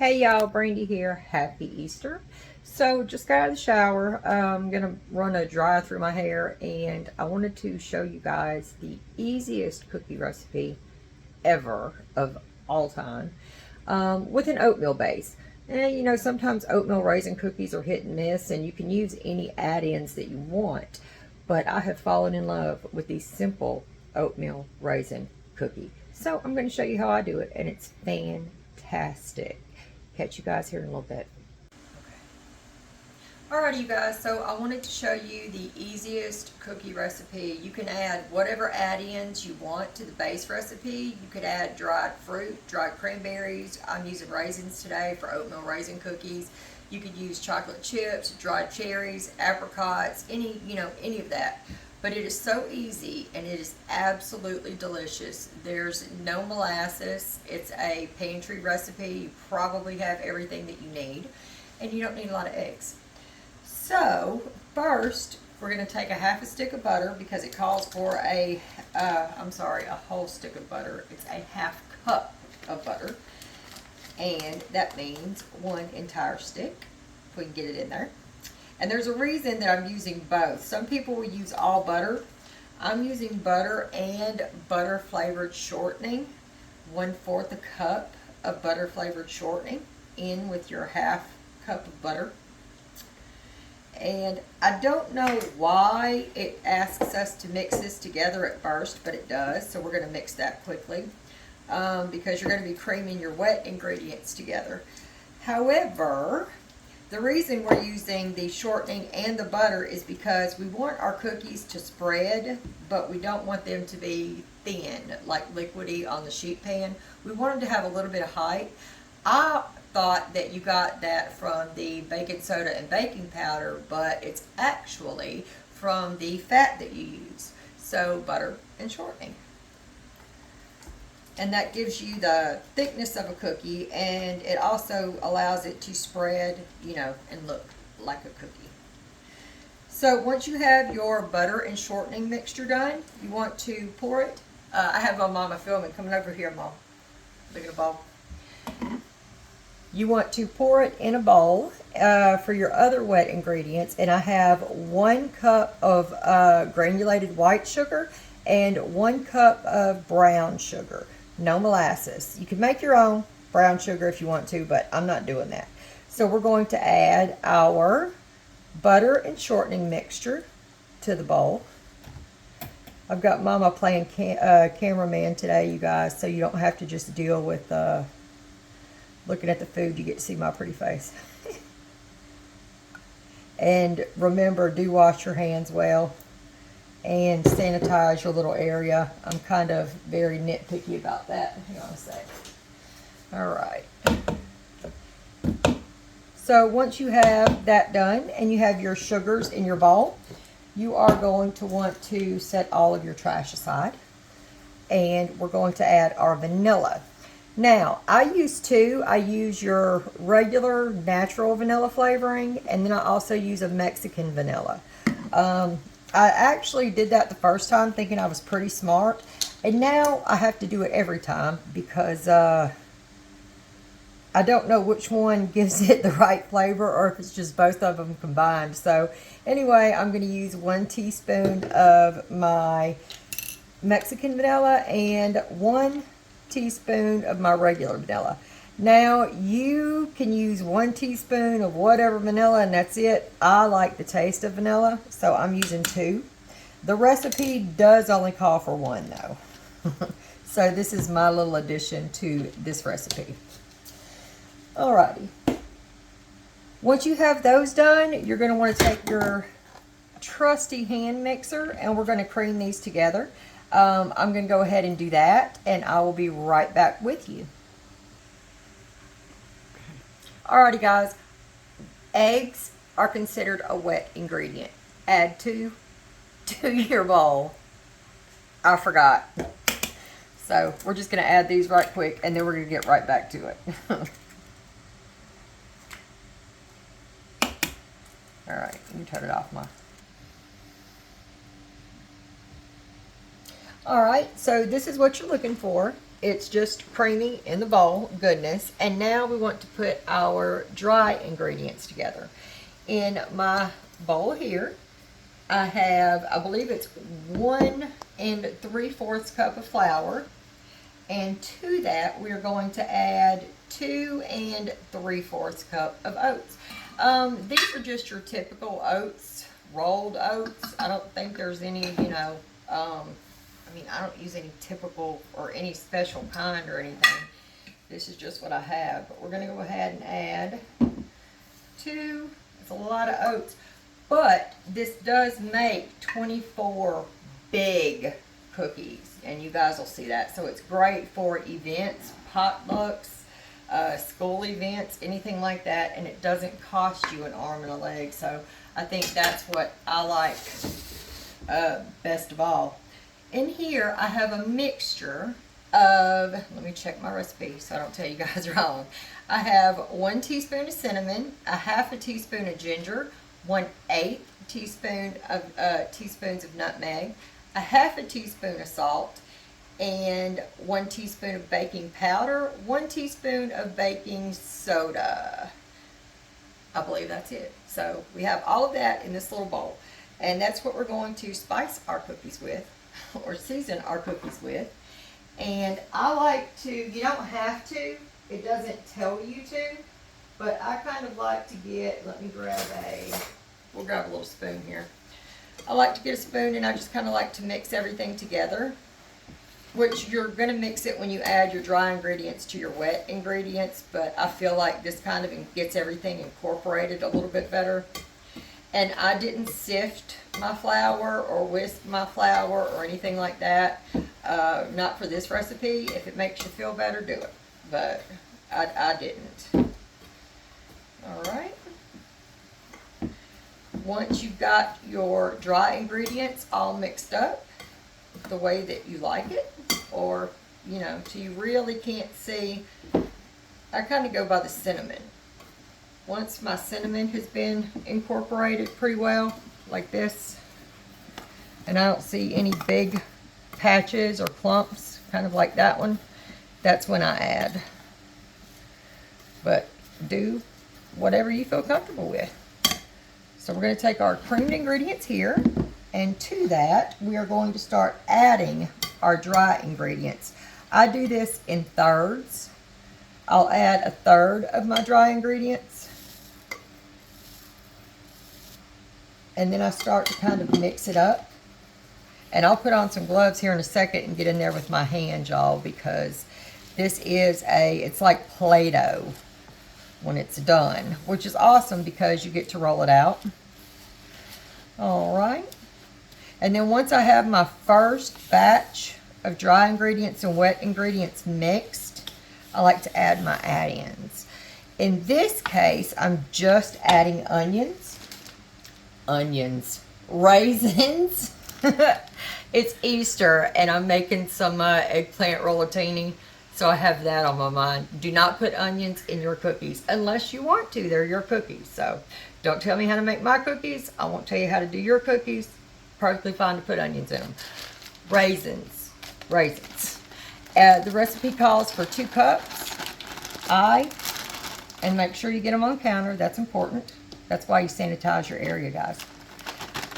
Hey y'all, Brandy here. Happy Easter. So just got out of the shower. I'm going to run a dry through my hair, and I wanted to show you guys the easiest cookie recipe ever of all time with an oatmeal base. And you know, sometimes oatmeal raisin cookies are hit and miss, and you can use any add-ins that you want. But I have fallen in love with the simple oatmeal raisin cookie. So I'm going to show you how I do it, and it's fantastic. Catch you guys here in a little bit. Alrighty, you guys, so I wanted to show you the easiest cookie recipe. You can add whatever add-ins you want to the base recipe. You could add dried fruit, dried cranberries. I'm using raisins today for oatmeal raisin cookies. You could use chocolate chips, dried cherries, apricots, any of that. But it is so easy, and it is absolutely delicious. There's no molasses. It's a pantry recipe. You probably have everything that you need, and you don't need a lot of eggs. So first, we're going to take a half a stick of butter, because it calls for a whole stick of butter. It's a half cup of butter, and that means one entire stick, if we can get it in there. And there's a reason that I'm using both. Some people will use all butter. I'm using butter and butter flavored shortening. 1/4 a cup of butter flavored shortening in with your half cup of butter. And I don't know why it asks us to mix this together at first, but it does. So we're going to mix that quickly because you're going to be creaming your wet ingredients together. However, the reason we're using the shortening and the butter is because we want our cookies to spread, but we don't want them to be thin, like liquidy on the sheet pan. We want them to have a little bit of height. I thought that you got that from the baking soda and baking powder, but it's actually from the fat that you use. So butter and shortening. And that gives you the thickness of a cookie, and it also allows it to spread, and look like a cookie. So once you have your butter and shortening mixture done, you want to pour it. I have my mama filming. Coming over here, Mom. Look at the bowl. You want to pour it in a bowl for your other wet ingredients, and I have 1 cup of granulated white sugar and 1 cup of brown sugar. No molasses. You can make your own brown sugar if you want to, but I'm not doing that. So we're going to add our butter and shortening mixture to the bowl. I've got Mama playing cameraman today, you guys, so you don't have to just deal with looking at the food. You get to see my pretty face. And remember, do wash your hands well and sanitize your little area. I'm kind of very nitpicky about that. Hang on a sec. All right. So once you have that done and you have your sugars in your bowl, you are going to want to set all of your trash aside. And we're going to add our vanilla. Now, I use your regular natural vanilla flavoring, and then I also use a Mexican vanilla. I actually did that the first time thinking I was pretty smart, and now I have to do it every time because I don't know which one gives it the right flavor, or if it's just both of them combined. So anyway, I'm going to use 1 teaspoon of my Mexican vanilla and 1 teaspoon of my regular vanilla. Now you can use 1 teaspoon of whatever vanilla, and that's it. I like the taste of vanilla, so I'm using 2. The recipe does only call for 1 though. So this is my little addition to this recipe. Alrighty. Once you have those done, you're going to want to take your trusty hand mixer, and we're going to cream these together. I'm going to go ahead and do that, and I will be right back with you. Alrighty, guys. Eggs are considered a wet ingredient. Add 2 to your bowl. I forgot. So we're just going to add these right quick, and then we're going to get right back to it. Alright, let me turn it off, Ma. Alright, so this is what you're looking for. It's just creamy in the bowl, goodness. And now we want to put our dry ingredients together. In my bowl here, I have, I believe it's 1 3/4 cup of flour. And to that, we're going to add 2 3/4 cup of oats. These are just your typical oats, rolled oats. I don't think there's any, I mean, I don't use any typical or any special kind or anything. This is just what I have. But we're going to go ahead and add 2. It's a lot of oats. But this does make 24 big cookies. And you guys will see that. So it's great for events, potlucks, school events, anything like that. And it doesn't cost you an arm and a leg. So I think that's what I like best of all. In here, I have a mixture of, let me check my recipe so I don't tell you guys wrong. I have 1 teaspoon of cinnamon, a 1/2 teaspoon of ginger, 1/8 teaspoon of teaspoons of nutmeg, a 1/2 teaspoon of salt, and 1 teaspoon of baking powder, 1 teaspoon of baking soda. I believe that's it. So we have all of that in this little bowl. And that's what we're going to spice our cookies with, or season our cookies with. And I like to, you don't have to, it doesn't tell you to, but I kind of like to get, let me grab we'll grab a little spoon here. I like to get a spoon and I just kind of like to mix everything together, which you're going to mix it when you add your dry ingredients to your wet ingredients, but I feel like this kind of gets everything incorporated a little bit better. And I didn't sift my flour or whisk my flour or anything like that. Not for this recipe. If it makes you feel better, do it. But I didn't. Alright. Once you've got your dry ingredients all mixed up the way that you like it, or, till you really can't see, I kind of go by the cinnamon. Once my cinnamon has been incorporated pretty well, like this, and I don't see any big patches or clumps, kind of like that one, that's when I add. But do whatever you feel comfortable with. So we're going to take our creamed ingredients here, and to that, we are going to start adding our dry ingredients. I do this in thirds. I'll add 1/3 of my dry ingredients. And then I start to kind of mix it up. And I'll put on some gloves here in a second and get in there with my hand, y'all, because this is it's like Play-Doh when it's done, which is awesome because you get to roll it out. All right. And then once I have my first batch of dry ingredients and wet ingredients mixed, I like to add my add-ins. In this case, I'm just adding raisins. It's Easter and I'm making some eggplant rollatini, so I have that on my mind. Do not put onions in your cookies unless you want to. They're your cookies. So don't tell me how to make my cookies. I won't tell you how to do your cookies. Perfectly fine to put onions in them. Raisins. The recipe calls for 2 cups. And make sure you get them on counter. That's important. That's why you sanitize your area, guys.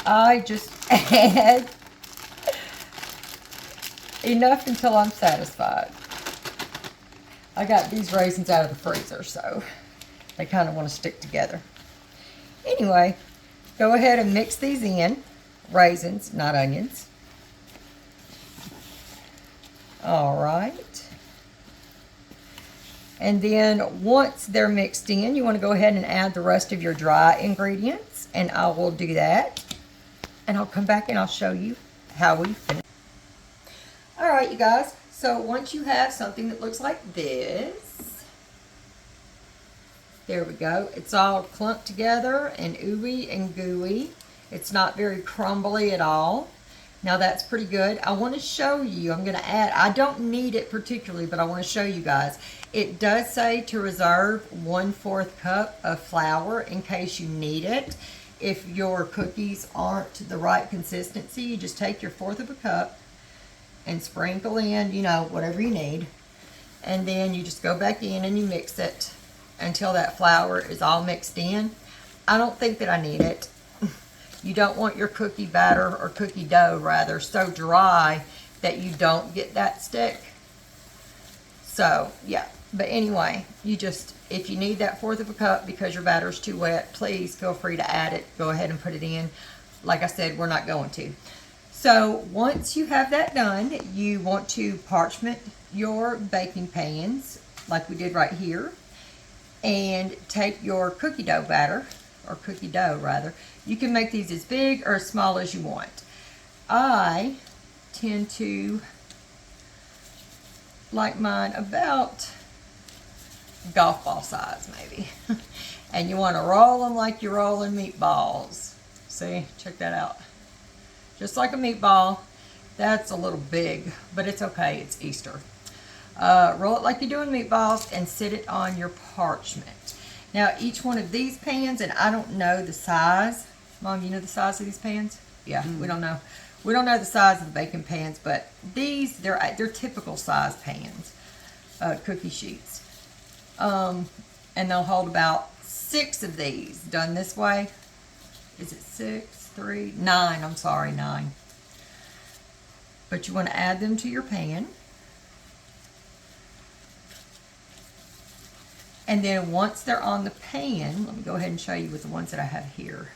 I just add enough until I'm satisfied. I got these raisins out of the freezer, so they kind of want to stick together. Anyway, go ahead and mix these in. Raisins, not onions. All right. And then once they're mixed in, you want to go ahead and add the rest of your dry ingredients. And I will do that. And I'll come back and I'll show you how we finish. All right, you guys. So once you have something that looks like this, there we go. It's all clumped together and ooey and gooey. It's not very crumbly at all. Now that's pretty good. I want to show you, I'm going to add, I don't need it particularly, but I want to show you guys. It does say to reserve 1/4 cup of flour in case you need it. If your cookies aren't the right consistency, you just take your 1/4 cup and sprinkle in, you know, whatever you need. And then you just go back in and you mix it until that flour is all mixed in. I don't think that I need it. You don't want your cookie batter, or cookie dough rather, so dry that you don't get that stick. So yeah, but anyway, you just, if you need that 1/4 of a cup because your batter's too wet, please feel free to add it. Go ahead and put it in. Like I said, we're not going to. So once you have that done, you want to parchment your baking pans like we did right here, and take your cookie dough batter, or cookie dough rather. You can make these as big or as small as you want. I tend to like mine about golf ball size maybe. And you want to roll them like you're rolling meatballs. See, check that out. Just like a meatball. That's a little big, but it's okay, it's Easter. Roll it like you're doing meatballs and sit it on your parchment. Now each one of these pans, and I don't know the size. Mom, you know the size of these pans? Yeah, we don't know. We don't know the size of the baking pans, but these, they're typical size pans, cookie sheets. And they'll hold about 6 of these done this way. Is it 6, 3, 9? I'm sorry, 9. But you want to add them to your pan. And then once they're on the pan, let me go ahead and show you with the ones that I have here.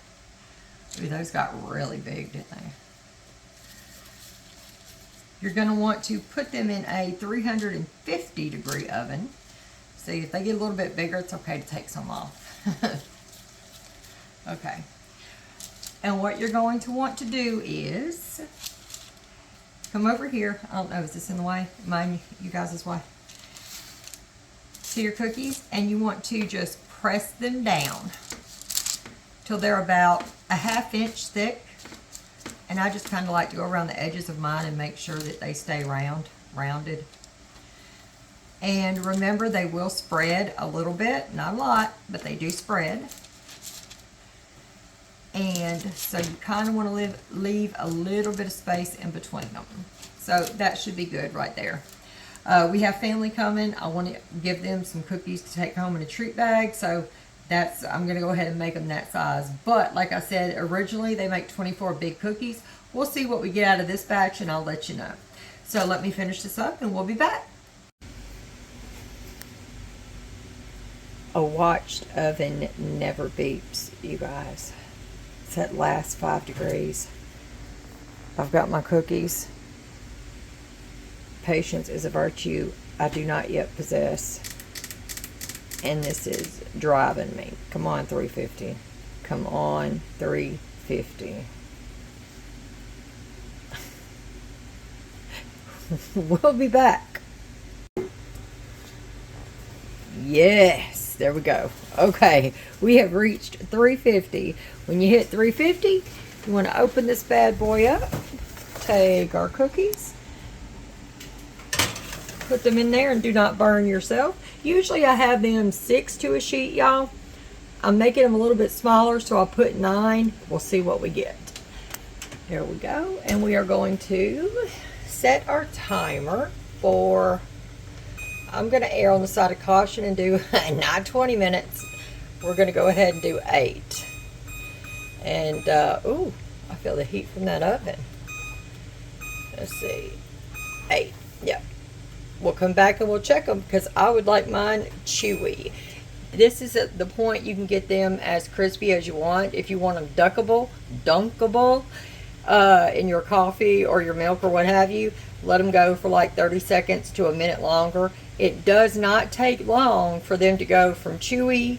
Ooh, those got really big, didn't they? You're going to want to put them in a 350 degree oven. See, if they get a little bit bigger, it's okay to take some off. Okay. And what you're going to want to do is come over here. I don't know, is this in the way? Mine, you guys' way? To your cookies, and you want to just press them down till they're about a 1/2 inch thick. And I just kind of like to go around the edges of mine and make sure that they stay rounded. And remember, they will spread a little bit, not a lot, but they do spread. And so you kind of want to leave a little bit of space in between them. So that should be good right there. We have family coming. I want to give them some cookies to take home in a treat bag. So I'm going to go ahead and make them that size. But like I said, originally they make 24 big cookies. We'll see what we get out of this batch and I'll let you know. So let me finish this up and we'll be back. A watched oven never beeps, you guys. It's that last 5 degrees. I've got my cookies. Patience is a virtue I do not yet possess. And this is driving me. Come on, 350. Come on, 350. We'll be back. Yes, there we go. Okay, we have reached 350. When you hit 350, you want to open this bad boy up. Take our cookies. Put them in there and do not burn yourself. Usually I have them 6 to a sheet, y'all. I'm making them a little bit smaller, so I'll put 9. We'll see what we get. There we go. And we are going to set our timer for, I'm going to err on the side of caution and do not 20 minutes. We're going to go ahead and do 8. And, ooh, I feel the heat from that oven. Let's see. 8. Yep. We'll come back and we'll check them because I would like mine chewy. This is at the point you can get them as crispy as you want. If you want them dunkable in your coffee or your milk or what have you, let them go for like 30 seconds to a minute longer. It does not take long for them to go from chewy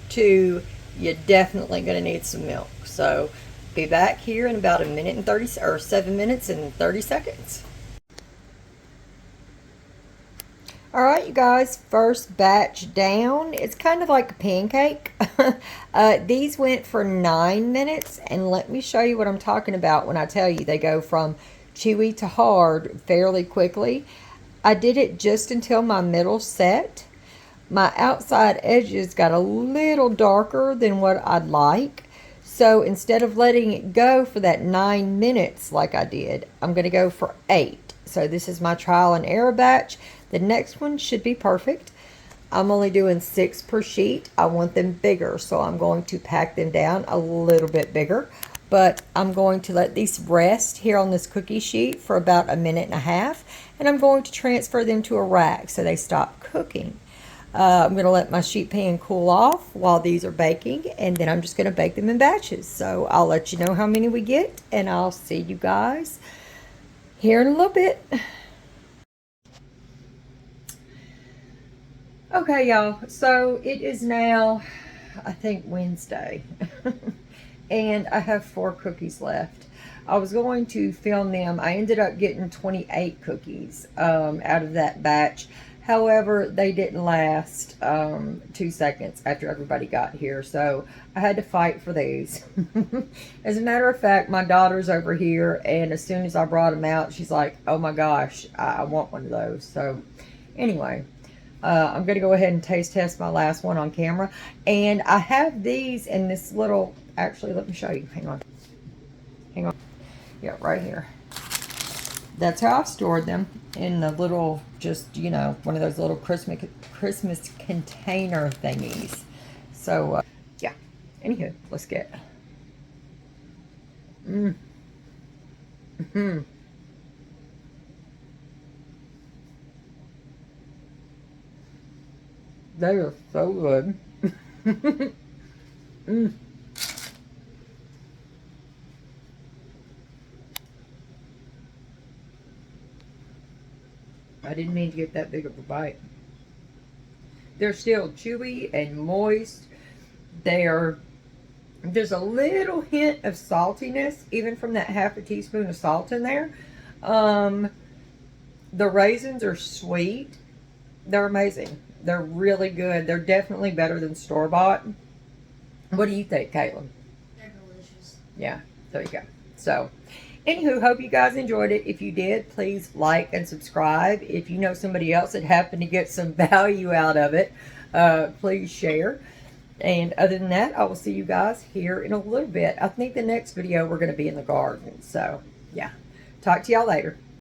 to you're definitely going to need some milk. So be back here in about a minute and 30 or 7 minutes and 30 seconds. Alright, you guys, first batch down. It's kind of like a pancake. These went for 9 minutes, and let me show you what I'm talking about when I tell you they go from chewy to hard fairly quickly. I did it just until my middle set. My outside edges got a little darker than what I'd like. So instead of letting it go for that 9 minutes like I did, I'm going to go for 8. So this is my trial and error batch. The next one should be perfect. I'm only doing 6 per sheet. I want them bigger, so I'm going to pack them down a little bit bigger. But I'm going to let these rest here on this cookie sheet for about 1.5 minutes, and I'm going to transfer them to a rack so they stop cooking. I'm going to let my sheet pan cool off while these are baking, and then I'm just going to bake them in batches. So I'll let you know how many we get, and I'll see you guys here in a little bit. Okay, y'all, so it is now, I think, Wednesday, and I have 4 cookies left. I was going to film them. I ended up getting 28 cookies out of that batch. However, they didn't last 2 seconds after everybody got here, so I had to fight for these. As a matter of fact, my daughter's over here, and as soon as I brought them out, she's like, oh my gosh, I want one of those. So anyway, I'm going to go ahead and taste test my last one on camera. And I have these in this little, actually, let me show you. Hang on. Hang on. Yeah, right here. That's how I've stored them, in the little, just, you know, one of those little Christmas container thingies. So, yeah. Anywho, let's get. They are so good. I didn't mean to get that big of a bite. They're still chewy and moist. There's a little hint of saltiness, even from that half a teaspoon of salt in there. The raisins are sweet. They're amazing. They're really good. They're definitely better than store-bought. What do you think, Caitlin? They're delicious. Yeah, there you go. So, anywho, hope you guys enjoyed it. If you did, please like and subscribe. If you know somebody else that happened to get some value out of it, please share. And other than that, I will see you guys here in a little bit. I think the next video we're going to be in the garden. So, yeah. Talk to y'all later.